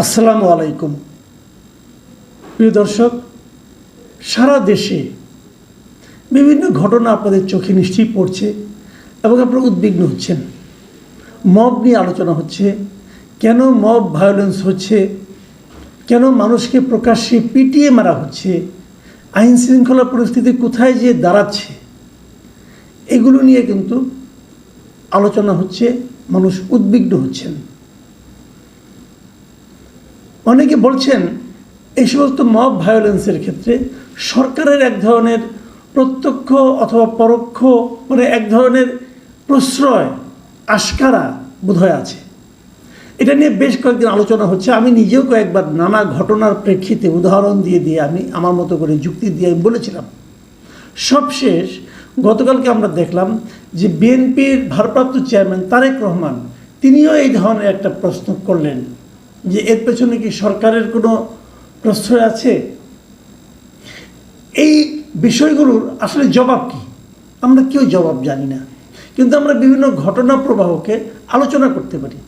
আসসালামু আলাইকুম। প্রিয় দর্শক, সারা দেশে বিভিন্ন ঘটনা আপনাদের চোখে নিশ্চয়ই পড়ছে এবং আপনারা উদ্বিগ্ন হচ্ছেন। মব নিয়ে আলোচনা হচ্ছে, কেন মব ভায়োলেন্স হচ্ছে, কেন মানুষকে প্রকাশ্যে পিটিয়ে মারা হচ্ছে, আইন শৃঙ্খলা পরিস্থিতি কোথায় যেয়ে দাঁড়াচ্ছে, এগুলো নিয়ে কিন্তু আলোচনা হচ্ছে, মানুষ উদ্বিগ্ন হচ্ছেন। অনেকে বলছেন এই সমস্ত মব ভায়োলেন্সের ক্ষেত্রে সরকারের এক ধরনের প্রত্যক্ষ অথবা পরোক্ষ এক ধরনের প্রশ্রয় আশকারা বোধহয় আছে। এটা নিয়ে বেশ কয়েকদিন আলোচনা হচ্ছে। আমি নিজেও কয়েকবার নানা ঘটনার প্রেক্ষিতে উদাহরণ দিয়ে আমি আমার মতো করে যুক্তি দিয়ে আমি বলেছিলাম। সবশেষ গতকালকে আমরা দেখলাম যে বিএনপির ভারপ্রাপ্ত চেয়ারম্যান তারেক রহমান তিনিও এই ধরনের একটা প্রশ্ন করলেন যে এর পেছনে কি সরকারের কোনো প্রশ্রয় আছে। এই বিষয়গুলোর আসলে জবাব কি আমরা কেউ জবাব জানি না, কিন্তু আমরা বিভিন্ন ঘটনা প্রবাহকে আলোচনা করতে পারি।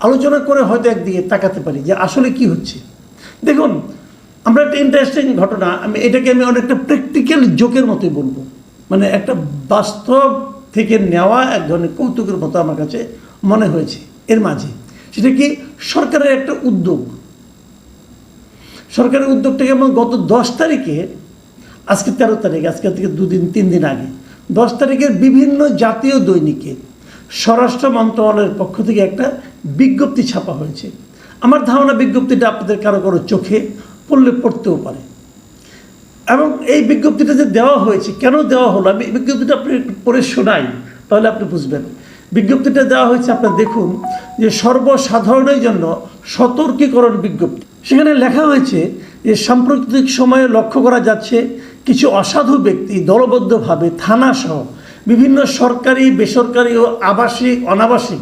আলোচনা করে হয়তো একদিকে তাকাতে পারি যে আসলে কি হচ্ছে। দেখুন, আমরা একটা ইন্টারেস্টিং ঘটনা, এটাকে অনেকটা প্র্যাকটিক্যাল জোকের মতোই বলবো, একটা বাস্তব থেকে নেওয়া এক ধরনের কৌতুকের মতো আমার কাছে মনে হয়েছে এর মাঝে। সেটা কি, সরকারের একটা উদ্যোগ। সরকারের উদ্যোগটাকে এবং গত 10 তারিখে, আজকে 13 তারিখ, আজকে থেকে 2-3 দিন আগে 10 তারিখের বিভিন্ন জাতীয় দৈনিকে স্বরাষ্ট্র মন্ত্রণালয়ের পক্ষ থেকে একটা বিজ্ঞপ্তি ছাপা হয়েছে। আমার ধারণা বিজ্ঞপ্তিটা আপনাদের কারো কারো চোখে পড়তেও পারে। এবং এই বিজ্ঞপ্তিটা যে দেওয়া হয়েছে, কেন দেওয়া হলো, আমি বিজ্ঞপ্তিটা আপনি পড়ে শোনাই, তাহলে আপনি বুঝবেন। বিজ্ঞপ্তিটা দেওয়া হয়েছে, আপনারা দেখুন, যে সর্বসাধারণের জন্য সতর্কীকরণ বিজ্ঞপ্তি। সেখানে লেখা হয়েছে যে সাম্প্রতিক সময়ে লক্ষ্য করা যাচ্ছে কিছু অসাধু ব্যক্তি দলবদ্ধভাবে থানাসহ বিভিন্ন সরকারি, বেসরকারি ও আবাসিক অনাবাসিক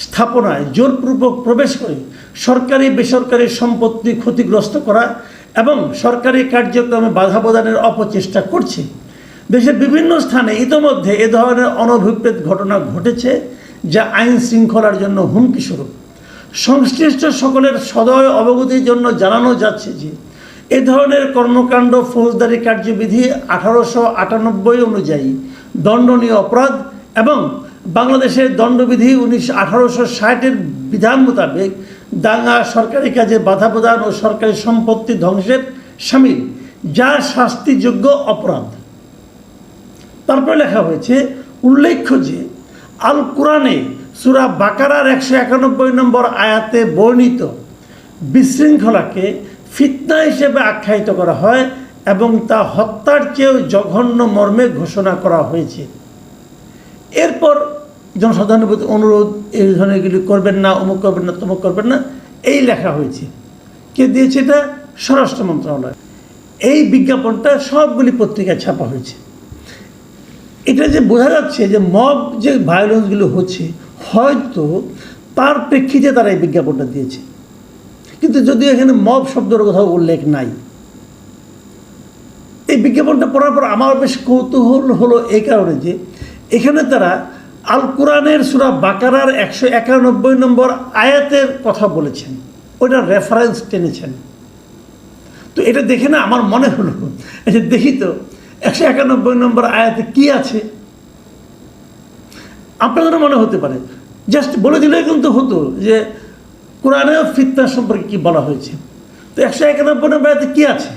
স্থাপনায় জোরপূর্বক প্রবেশ করে সরকারি বেসরকারি সম্পত্তি ক্ষতিগ্রস্ত করা এবং সরকারি কার্যক্রমে বাধা প্রদানের অপচেষ্টা করছে। দেশের বিভিন্ন স্থানে ইতোমধ্যে এ ধরনের অনভিপ্রেত ঘটনা ঘটেছে, যা আইন শৃঙ্খলার জন্য হুমকি স্বরূপ। সংশ্লিষ্ট সকলের সদয় অবগতির জন্য জানানো যাচ্ছে যে এ ধরনের কর্মকাণ্ড ফৌজদারি কার্যবিধি 1898 অনুযায়ী দণ্ডনীয় অপরাধ এবং বাংলাদেশের দণ্ডবিধি 1860-এর বিধান মোতাবেক দাঙ্গা, সরকারি কাজে বাধা প্রদান ও সরকারি সম্পত্তি ধ্বংসের শামিল, যা শাস্তিযোগ্য অপরাধ। তারপরে লেখা হয়েছে, উল্লেখ্য যে আল কোরআনে সূরা বাকারার 191 নম্বর আয়াতে বর্ণিত বিশৃঙ্খলাকে ফিতনা হিসেবে আখ্যায়িত করা হয় এবং তা হত্যার চেয়েও জঘন্য মর্মে ঘোষণা করা হয়েছে। এরপর জনসাধারণের প্রতি অনুরোধ, এই ধরনের এগুলি করবেন না, অমুক করবেন না, তমুক করবেন না, এই লেখা হয়েছে। কে দিয়েছে এটা? স্বরাষ্ট্র মন্ত্রণালয়। এই বিজ্ঞাপনটা সবগুলি পত্রিকায় ছাপা হয়েছে। এটা যে বোঝা যাচ্ছে যে মব যে ভায়োলেন্সগুলো হচ্ছে, হয়তো তার প্রেক্ষিতে তারা এই বিজ্ঞাপনটা দিয়েছে, কিন্তু যদিও এখানে মব শব্দের কোথাও উল্লেখ নাই। এই বিজ্ঞাপনটা পড়ার পর আমার বেশ কৌতূহল হলো এই কারণে যে এখানে তারা আল কোরআনের সূরা বাকারার 191 নম্বর আয়াতের কথা বলেছেন, ওইটার রেফারেন্স টেনেছেন। তো এটা দেখে না আমার মনে হলো, দেখি তো 191 নম্বর আয়াতে কি আছে। আপনাদেরও মনে হতে পারে, জাস্ট বলে দিলে কিন্তু হতো যে কোরআনেও ফিতনা সম্পর্কে কি বলা হয়েছে। তো 191 নম্বর আয়াতে কি আছে,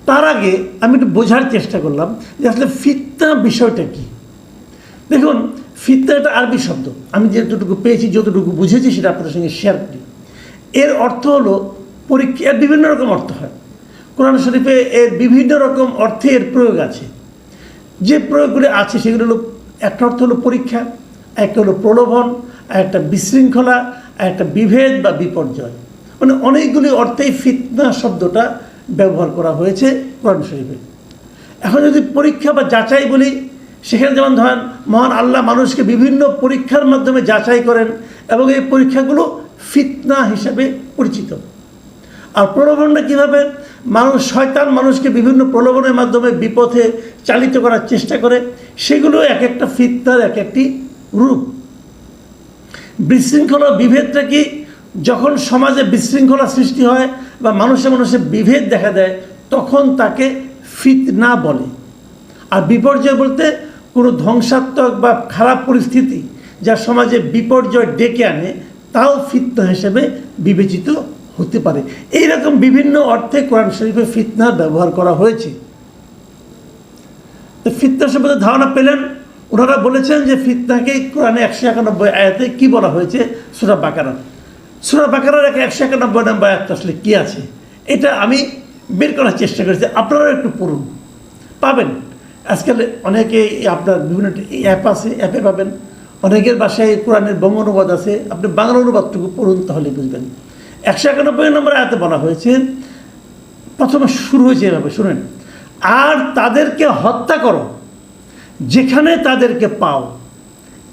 তার আগে আমি একটু বোঝার চেষ্টা করলাম যে আসলে ফিতনা বিষয়টা কি। দেখুন, ফিতনা একটা আরবি শব্দ, আমি যতটুকু পেয়েছি, যতটুকু বুঝেছি সেটা আপনাদের সঙ্গে শেয়ার করি। এর অর্থ হলো পরীক্ষা। এর বিভিন্ন রকম অর্থ হয়। কোরআন শরীফে এর বিভিন্ন রকম অর্থে এর প্রয়োগ আছে। যে প্রয়োগগুলি আছে সেগুলো হলো, একটা অর্থ হলো পরীক্ষা, একটা হলো প্রলোভন, আর একটা বিশৃঙ্খলা, আর একটা বিভেদ বা বিপর্যয়। অনেকগুলি অর্থেই ফিতনা শব্দটা ব্যবহার করা হয়েছে কোরআন শরীফে। এখন যদি পরীক্ষা বা যাচাই বলি, সেখানে যেমন ধরেন মহান আল্লাহ মানুষকে বিভিন্ন পরীক্ষার মাধ্যমে যাচাই করেন এবং এই পরীক্ষাগুলো ফিতনা হিসেবে পরিচিত। আর প্রলোভনটা কীভাবে, শয়তান মানুষকে বিভিন্ন প্রলোভনের মাধ্যমে বিপথে চালিত করার চেষ্টা করে, সেগুলো এক একটা ফিতনার এক একটি রূপ। বিশৃঙ্খলা বিভেদটা কি, যখন সমাজে বিশৃঙ্খলা সৃষ্টি হয় বা মানুষে মানুষে বিভেদ দেখা দেয়, তখন তাকে ফিতনা বলে। আর বিপর্যয় বলতে কোনো ধ্বংসাত্মক বা খারাপ পরিস্থিতি যা সমাজে বিপর্যয় ডেকে আনে, তাও ফিতনা হিসেবে বিবেচিত হতে পারে। এইরকম বিভিন্ন অর্থে কোরআন শরীফে ফিতনার ব্যবহার করা হয়েছে। তো ফিতনা সম্বন্ধে ধারণা পেলেন। ওনারা বলেছেন যে ফিতনাকে কোরআনে 191 আয়াতে কি বলা হয়েছে? সূরা বাকারা। সূরা বাকারার 191 নম্বর আয়াত আসলে কি আছে এটা আমি বের করার চেষ্টা করেছি। আপনারাও একটু পড়ুন, পাবেন। আজকাল অনেকে আপনার বিভিন্ন অ্যাপ আছে, অ্যাপে পাবেন। অনেকের বাসায় কোরআনের বঙ্গ অনুবাদ আছে, আপনি বাংলা অনুবাদটুকু পড়ুন, তাহলে বুঝবেন। 191 নম্বর আয়াতে বলা হয়েছে, প্রথমে শুরু হয়েছে এভাবে, শুনেন। আর তাদেরকে হত্যা করো যেখানে তাদেরকে পাও,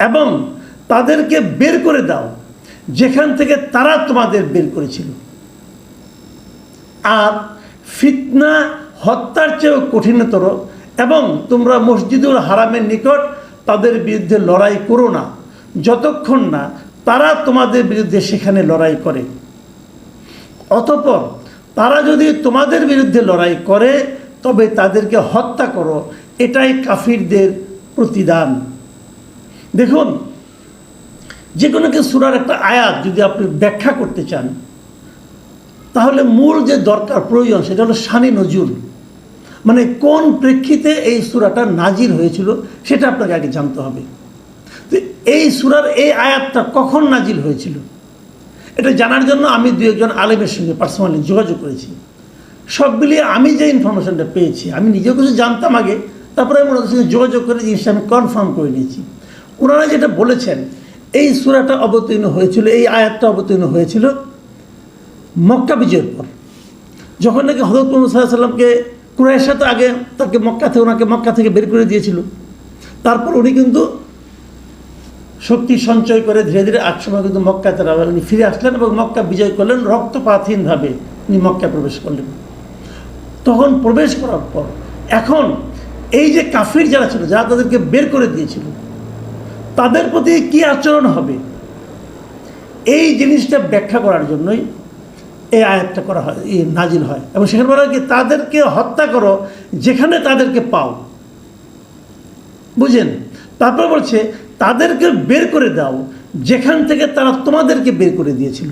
এবং তাদেরকে বের করে দাও যেখান থেকে তারা তোমাদের বের করেছিল। আর ফিতনা হত্যার চেয়েও কঠিনতর, এবং তোমরা মসজিদুল হারামের নিকট তাদের বিরুদ্ধে লড়াই করো না যতক্ষণ না তারা তোমাদের বিরুদ্ধে সেখানে লড়াই করে। অতঃপর তারা যদি তোমাদের বিরুদ্ধে লড়াই করে তবে তাদেরকে হত্যা করো, এটাই কাফিরদের প্রতিদান। দেখুন, যে কোনো সূরার একটা আয়াত যদি আপনি ব্যাখ্যা করতে চান, তাহলে মূল যে দরকার প্রয়োজন সেটা হলো শানি নজুল, মানে কোন প্রেক্ষিতে এই সূরাটা নাজিল হয়েছিল সেটা আপনাকে আগে জানতে হবে। তো এই সূরার এই আয়াতটা কখন নাজিল হয়েছিল এটা জানার জন্য আমি দু একজন আলেমের সঙ্গে পার্সোনালি যোগাযোগ করেছি। সব মিলিয়ে আমি যে ইনফরমেশনটা পেয়েছি, আমি নিজেও কিছু জানতাম আগে, তারপরে আমি ওনাদের সঙ্গে যোগাযোগ করে জিনিসটা আমি কনফার্ম করে নিয়েছি। ওনারা যেটা বলেছেন, এই সূরাটা অবতীর্ণ হয়েছিল, এই আয়াতটা অবতীর্ণ হয়েছিল মক্কা বিজয়ের পর, যখন নাকি হযরত মুহাম্মদ সাল্লাল্লাহু আলাইহি ওয়াসাল্লামকে কুরাইশরা তো আগে তাকে ওনাকে মক্কা থেকে বের করে দিয়েছিল। তারপর উনি কিন্তু শক্তি সঞ্চয় করে ধীরে ধীরে একসময় কিন্তু মক্কায় তারা উনি ফিরে আসলেন এবং মক্কা বিজয় করলেন, রক্তপাতহীনভাবে উনি মক্কায় প্রবেশ করলেন। তখন প্রবেশ করার পর এখন এই যে কাফির যারা ছিল, যারা তাদেরকে বের করে দিয়েছিল, তাদের প্রতি কি আচরণ হবে, এই জিনিসটা ব্যাখ্যা করার জন্যই এই আয়াতটা করা হয়, নাজিল হয়। এবং সেখানে বলা হয় কি, তাদেরকে হত্যা করো যেখানে তাদেরকে পাও, বুঝেন। তারপর বলছে তাদেরকে বের করে দাও যেখান থেকে তারা তোমাদেরকে বের করে দিয়েছিল।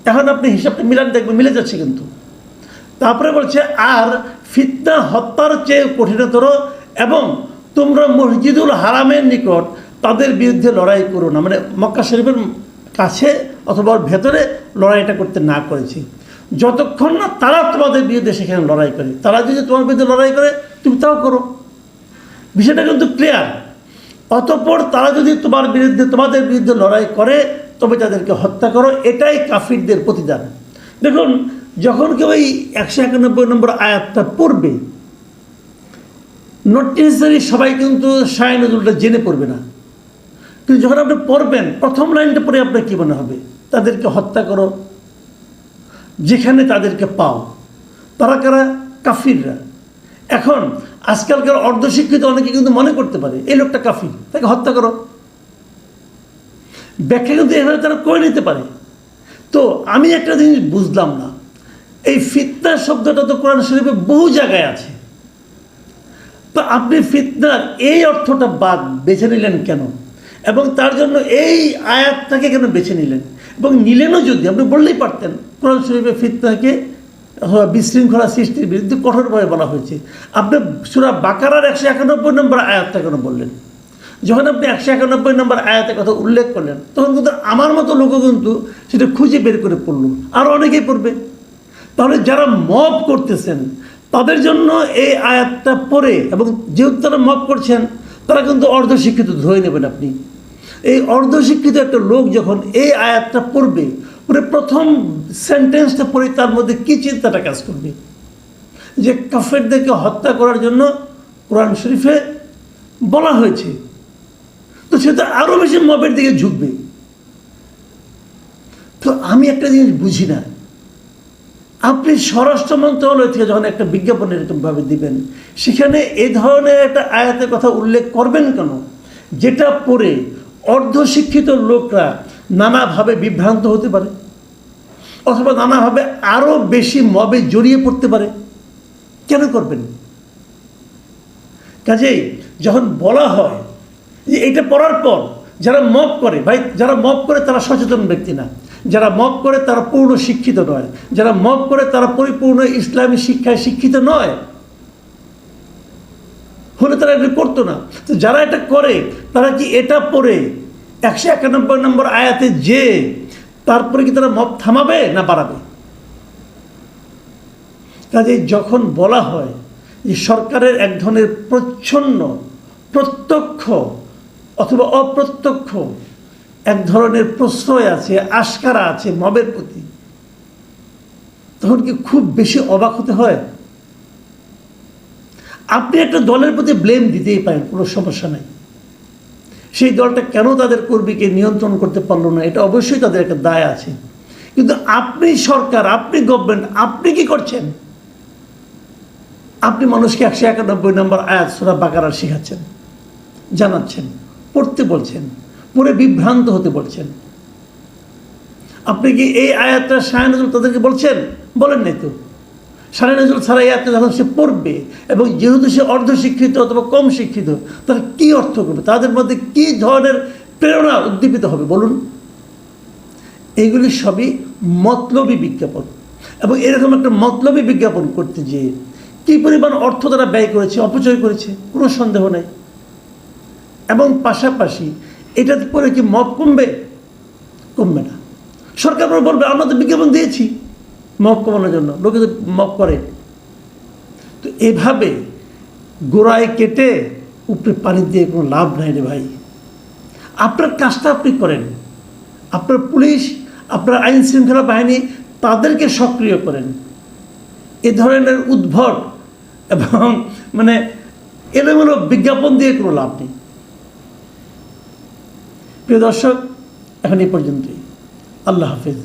এখন আপনি হিসাবটা মিলান, দেখবেন মিলে যাচ্ছে কিন্তু। তারপরে বলছে আর ফিতনা হত্যার চেয়ে কঠিনতর, এবং তোমরা মসজিদুল হারামের নিকট তাদের বিরুদ্ধে লড়াই করো না, মানে মক্কা শরীফের কাছে অথবা ভেতরে লড়াইটা করতে না করেছি, যতক্ষণ না তারা তোমাদের বিরুদ্ধে সেখানে লড়াই করে। তারা যদি তোমার বিরুদ্ধে লড়াই করে তুমি তাও করো, বিষয়টা কিন্তু ক্লিয়ার। অতঃপর তারা যদি তোমাদের বিরুদ্ধে লড়াই করে তবে তাদেরকে হত্যা করো, এটাই কাফিরদের প্রতিদান। দেখুন, যখন কেউ এই 191 নম্বর আয়াতটা পড়বে, নট নেসেসারি সবাই কিন্তু শায়ে নজরুলটা জেনে পড়বে না, কিন্তু যখন আপনি পড়বেন প্রথম লাইনটা পড়ে আপনার কী মনে হবে? তাদেরকে হত্যা করো যেখানে তাদেরকে পাও। তারা কারা? কাফিররা। এখন আজকালকার অর্ধশিক্ষিত অনেকে কিন্তু মনে করতে পারে এই লোকটা কাফির, তাকে হত্যা করো। ব্যাখ্যা কিন্তু এভাবে তারা করে নিতে পারে। তো আমি একটা জিনিস বুঝলাম না, এই ফিতনা শব্দটা তো কোরআন শরীফে বহু জায়গায় আছে, তো আপনি ফিতনার এই অর্থটা বাদ বেছে নিলেন কেন? এবং তার জন্য এই আয়াতটাকে কেন বেছে নিলেন? এবং নিলেনও যদি আপনি বললেই পারতেন কোরআন শরীফে ফিতনাকে বিশৃঙ্খলা সৃষ্টির বিরুদ্ধে কঠোরভাবে বলা হয়েছে। আপনি সূরা বাকারার 191 নম্বর আয়াতটা কেন বললেন? যখন আপনি 191 নম্বর আয়াতের কথা উল্লেখ করলেন, তখন কিন্তু আমার মতো লোকও কিন্তু সেটা খুঁজে বের করে পড়ল, আরও অনেকেই পড়বে। তাহলে যারা মব করতেছেন তাদের জন্য এই আয়াতটা পড়ে, এবং যেহেতু তারা মব করছেন তারা কিন্তু অর্ধশিক্ষিত ধরে নেবেন আপনি। এই অর্ধশিক্ষিত একটা লোক যখন এই আয়াতটা পড়বে, পরে প্রথম সেন্টেন্সটা পড়ে তার মধ্যে কী চিন্তাটা কাজ করবে? যে কাফেরদেরকে হত্যা করার জন্য কোরআন শরীফে বলা হয়েছে, তো সেটা আরও বেশি মবের দিকে ঝুঁকবে। তো আমি একটা জিনিস বুঝি না, আপনি স্বরাষ্ট্র মন্ত্রণালয় থেকে যখন একটা বিজ্ঞাপন এরকমভাবে দিবেন, সেখানে এই ধরনের একটা আয়াতের কথা উল্লেখ করবেন কেন, যেটা পড়ে অর্ধশিক্ষিত লোকরা নানাভাবে বিভ্রান্ত হতে পারে? অথবা নানাভাবে আরও বেশি মবে জড়িয়ে পড়তে পারে। কেন করবেন? কাজেই যখন বলা হয় যে এটা পড়ার পর যারা মব করে, ভাই যারা মব করে তারা সচেতন ব্যক্তি না, যারা মব করে তারা পূর্ণ শিক্ষিত নয়, যারা মব করে তারা পরিপূর্ণ ইসলামী শিক্ষায় শিক্ষিত নয়, হলে তারা এটা করতো না। তো যারা এটা করে তারা কি এটা পড়ে 191 নম্বর আয়াতে যে তারপরে কি তারা মব থামাবে না বাড়াবে? কাজেই যখন বলা হয় যে সরকারের এক ধরনের প্রচ্ছন্ন প্রত্যক্ষ অথবা অপ্রত্যক্ষ এক ধরনের প্রশ্রয় আছে, আশকারা আছে মবের প্রতি, তখন কি খুব বেশি অবাক হতে হয়? আপনি একটা দলের প্রতি ব্লেম দিতেই পারেন, কোনো সমস্যা নাই। সেই দলটা কেন তাদের কর্মীকে নিয়ন্ত্রণ করতে পারলো না, এটা অবশ্যই তাদের একটা দায় আছে। কিন্তু আপনি সরকার, আপনি গভর্নমেন্ট, আপনি কি করছেন? আপনি মানুষকে 191 নম্বর আয়াত সূরা বাকারা শেখাচ্ছেন, জানাচ্ছেন, পড়তে বলছেন, পড়ে বিভ্রান্ত হতে বলছেন। আপনি কি এই আয়াতটা শায়ে নজরুল তাদেরকে বলছেন? বলেন নাই তো। শায়ে নজরুল ছাড়া এই আয়াতটা যখন সে পড়বে, এবং যেহেতু সে অর্ধশিক্ষিত অথবা কম শিক্ষিত, তারা কী অর্থ করবে? তাদের মধ্যে কী ধরনের প্রেরণা উদ্দীপিত হবে বলুন? এইগুলি সবই মতলবী বিজ্ঞাপন। এবং এরকম একটা মতলবী বিজ্ঞাপন করতে যেয়ে কী পরিমাণ অর্থ তারা ব্যয় করেছে, অপচয় করেছে, কোনো সন্দেহ নেই। এবং পাশাপাশি এটাতে পরে কি মব কমবে? কমবে না। সরকার বলবে আমরা তো বিজ্ঞাপন দিয়েছি মব কমানোর জন্য, লোকে তো মব করে। তো এভাবে গোড়ায় কেটে উপরে পানি দিয়ে কোনো লাভ নাই রে ভাই। আপনার কাজটা আপনি করেন, আপনার পুলিশ, আপনার আইন শৃঙ্খলা বাহিনী তাদেরকে সক্রিয় করেন। এ ধরনের উদ্ভট এবং এলোমেলো বিজ্ঞাপন দিয়ে কোনো লাভ নেই। প্রিয় দর্শক, এখন এই পর্যন্তই। আল্লাহ হাফেজ।